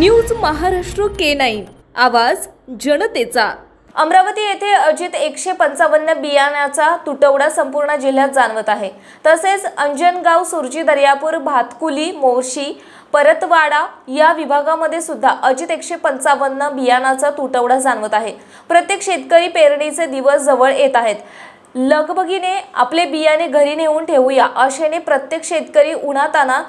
News Maharashtra K9 आवाज जनतेचा। अमरावती येथे अजित 155 बियाण्याचा तुटवडा संपूर्ण जिल्ह्यात जाणवत आहे। तसेच अंजनगाव, सुरजी, दर्यापूर, भातकुली, मोर्शी, परतवाडा या विभागामध्ये सुद्धा अजित 155 बियाणाचा तुटवडा जाणवत आहे। प्रत्येक शेतकरी पेरणीचे दिवस जवळ येत आहेत। लगबगीने आपले बियाणे घरी नेऊन ठेवूया आशेने प्रत्येक शेतकरी उन्हाताना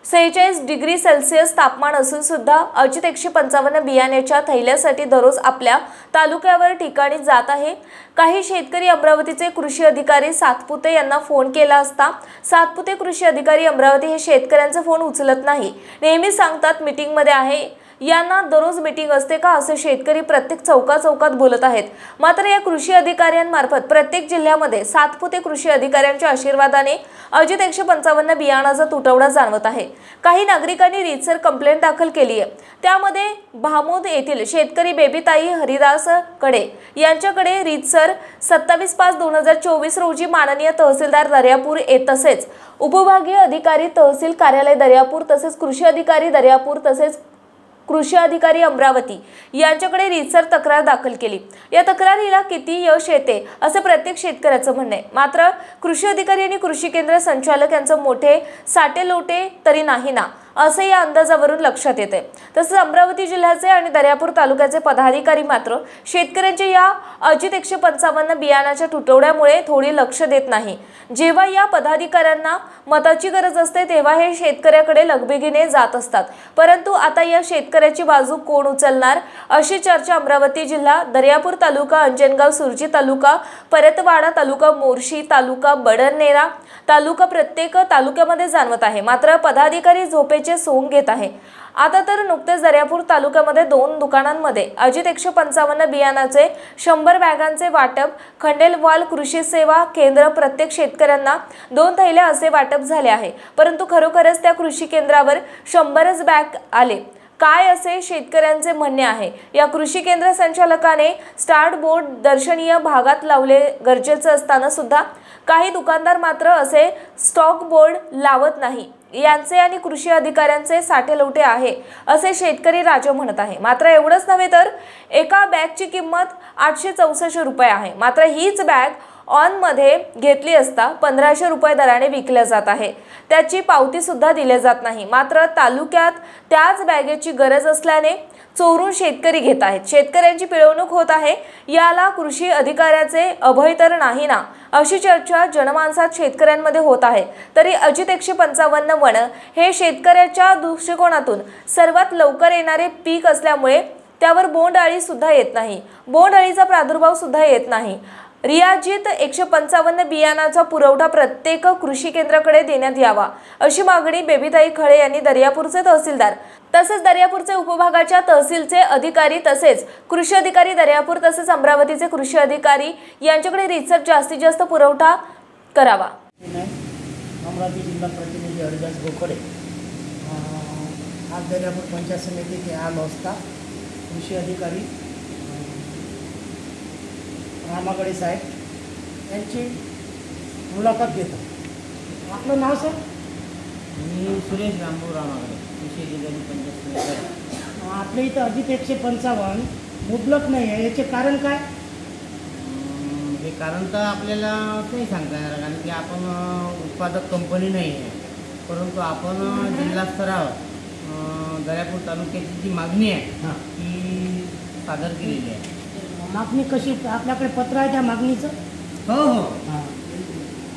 46 डिग्री सेल्सिअस तापमान असून सुद्धा अजित 155 बियाण्याच्या थैल्यासाठी दररोज आपल्या तालुक्यावर ठिकाणी जात आहे। काही शेतकरी अमरावतीचे कृषी अधिकारी सातपुते यांना फोन केला असता सातपुते कृषी अधिकारी अमरावती हे शेतकऱ्यांचा फोन उचलत नाही। नेहमी सांगतात मीटिंग मध्ये आहे, यांना दररोज मीटिंग असते का असे शेतकरी प्रत्येक चौकात बोलत आहेत। मात्र या कृषी अधिकाऱ्यांमार्फत प्रत्येक जिल्ह्यामध्ये सातपुते कृषी अधिकाऱ्यांच्या आशीर्वादाने अजित 155 बियाणाचा तुटवडा जाणवत आहे। काही नागरिकांनी रीतसर कंप्लेंट दाखल केली आहे। त्यामध्ये भामोद येथील शेतकरी बेबीताई हरिदास कडे यांच्याकडे रीतसर 27/5/2024 रोजी माननीय तहसीलदार दर्यापूर तसेच उपविभागीय अधिकारी तहसील कार्यालय दर्यापूर तसेच कृषी अधिकारी दर्यापूर तसेच कृषी अधिकारी अमरावती यांच्याकडे रीतसर तक्रार दाखल केली। या तक्रारीला किती यश येते असे प्रत्येक शेतकऱ्याचं म्हणणे आहे। मात्र कृषी अधिकारी आणि कृषी केंद्र संचालक यांचं मोठे साटे लोटे तरी नाही ना असे या अंदाजावरून लक्षात येते। तसेच अमरावती जिल्ह्याचे आणि दर्यापूर तालुक्याचे पदाधिकारी मात्र शेतकऱ्यांच्या या अजित 155 बियाणाच्या तुटवड्यामुळे थोडी लक्ष देत नाही। जेव्हा या पदाधिकाऱ्यांना मताची गरज असते तेव्हा हे शेतकऱ्याकडे लगबगीने जात असतात, परंतु आता या शेतकऱ्याची बाजू कोण उचलणार अशी चर्चा अमरावती जिल्हा, दर्यापूर तालुका, अंजनगाव, सुरजी तालुका, परतवाडा तालुका, मोर्शी तालुका, बडनेरा तालुका प्रत्येक तालुक्यामध्ये जाणवत आहे। मात्र पदाधिकारी झोपेचे सोंग घेत आहे। आता तर नुकतेच दर्यापूर तालुक्यामध्ये 2 दुकानांमध्ये अजित 155 बियाणाचे 100 बॅगांचे वाटप, खंडेलवाल कृषी सेवा केंद्र प्रत्येक शेतकऱ्यांना 2 थैल्या असे वाटप झाले आहे। परंतु खरोखरच त्या कृषी केंद्रावर 100च बॅग आले काय असे शेतकऱ्यांचे म्हणणे आहे। या कृषी केंद्र संचालकाने स्टार्ट बोर्ड दर्शनीय भागात लावले गरजेचे असताना सुद्धा काही दुकानदार मात्र असे स्टॉक बोर्ड लावत नाही। यांचे आणि कृषी अधिकाऱ्यांचे साठेलोटे आहे असे शेतकरी राजा म्हणत आहे। मात्र एवढंच नव्हे तर एका बॅगची किंमत 864 रुपये आहे। मात्र हीच बॅग ऑन मध्ये घेतली असता 1500 रुपये दराने विकल्या जात आहे। त्याची पावती सुद्धा दिली जात नाही। मात्र तालुक्यात त्याच बॅगेची गरज असल्याने चोरून शेतकरी घेत आहेत। शेतकऱ्यांची पिळवणूक होत आहे। याला कृषी अधिकाऱ्याचे अभय तर नाही ना अशी चर्चा जनमानसात शेतकऱ्यांमध्ये होत आहे। तरी अजित 155 वन हे शेतकऱ्याच्या दृष्टिकोनातून सर्वात लवकर येणारे पीक असल्यामुळे त्यावर बोंडअळी सुद्धा येत नाही, बोंडअळीचा प्रादुर्भाव सुद्धा येत नाही। रियाजित 155 बियाणाचा पुरवठा प्रत्येक कृषी केंद्राकडे देण्यात यावा अशी मागणी बेबीताई खळे यांनी दर्यापूरचे तहसीलदार तसेच दर्यापूरचे उपविभागाच्या तहसीलचे अधिकारी तसेच कृषी अधिकारी दर्यापूर तसेच अमरावतीचे कृषी अधिकारी यांच्याकडे रीतसर जास्तीत जास्त पुरवठा करावा। अमरावती जिल्हा प्रतिनिधी हरिदास गोखडे आज दर्यापूर पंचायत समिती के आलो असता कृषी अधिकारी रामागडे साहेब यांची मुलाखत घेतो। आपलं नाव सर? मी सुरेश रामभाऊ रामागडे, कृषी अधिकारी पंचायत समिती। आपल्या इथं अजित 155 मुबलक नाही आहे, याचे कारण काय? हे कारण तर आपल्याला नाही सांगता येणार, कारण की आपण उत्पादक कंपनी नाही आहे, परंतु आपण जिल्हा स्तरावर दर्यापूर तालुक्याची जी मागणी आहे ती सादर केलेली आहे। मागणी कशी? आपल्याकडे पत्र आहे त्या मागणीचं? हो।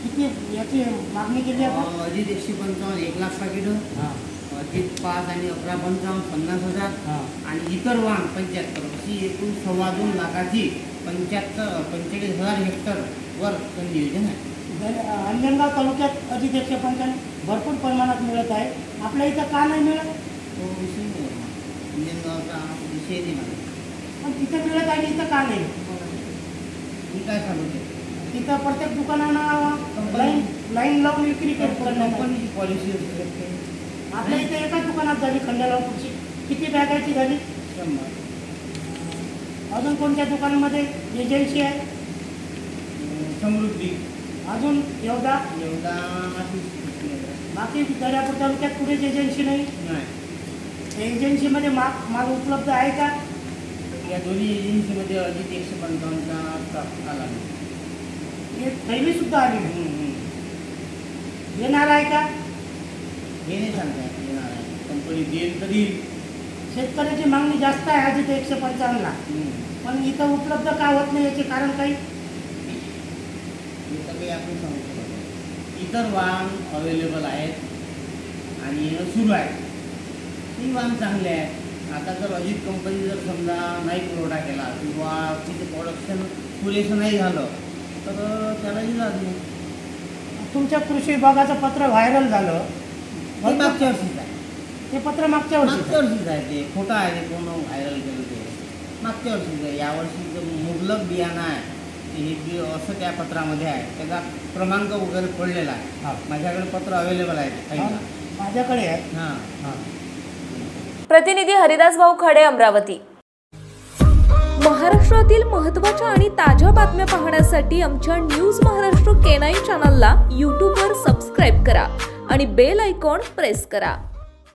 किती याची मागणी केली आहे? अजित 155 1 लाख पाकिट, अजित 5 आणि 1155 50,000 आणि इतर वाहन 75 अशी एकूण 2.25 लाखाची 45,000 हेक्टरवर नियोजन आहे। अंजनगाव तालुक्यात अजित 155 भरपूर प्रमाणात मिळत आहे, आपल्या इथं का नाही मिळत? तो विषय नाही, अंजनगावचा विषय नाही, पण तिथे मिळत आहे, इथं का नाही? मी काय सांगते, तिथं प्रत्येक दुकानांना लाईन लावून विक्री करतो, कंपनीची पॉलिसी असते। आपल्या इथे एकाच दुकानात झाली खंडेलवाल कृषी, किती बॅगाची झाली? 100। अजून कोणत्या दुकानामध्ये एजन्सी आहे? समृद्धी, अजून एवढा एवढा बाकी दर्यापूर तालुक्यात कुठेच एजन्सी नाही। एजन्सीमध्ये माल उपलब्ध आहे का? या दोन्ही एजन्सीमध्ये अजित 155चा स्टॉक आला नाही. हे थैलीसुद्धा आली नाही. येणार आहे का? हे नाही सांगता येत येणार आहे. कंपनी देईल तरी शेतकऱ्याची मागणी जास्त आहे अजित 155ला, पण इथं उपलब्ध का होत नाही याचे कारण काही? इथं काही आपण सांगू शकतो. इतर वाहन अवेलेबल आहेत आणि सुरू आहे, ती वाहन चांगले आहेत. आता जर अजित कंपनी जर समजा नाही पुरवठा केला किंवा तिथे प्रोडक्शन पुरेसं नाही झालं तर त्याला इलाज नाही. तुमच्या कृषी विभागाचं पत्र व्हायरल झालं, ते मागच्या वर्षीच आहे. ते पत्र मागच्या वर्षी आहे. ते खोटं आहे, ते कोण व्हायरल केलं ते मागच्या वर्षीच आहे. यावर्षी मुबलक बियाणं आहे हे बी असं त्या पत्रामध्ये आहे, त्याचा क्रमांक वगैरे पडलेला आहे. माझ्याकडे पत्र अवेलेबल आहे. माझ्याकडे आहे. हां. प्रतिनिधी हरिदास भाऊ खडे, अमरावती. महाराष्ट्रातील महत्त्वाच्या आणि ताज्या बातम्या पाहण्यासाठी आमच्या न्यूज महाराष्ट्र K9 चॅनलला यूट्यूबवर सबस्क्राईब करा आणि बेल आयकॉन प्रेस करा.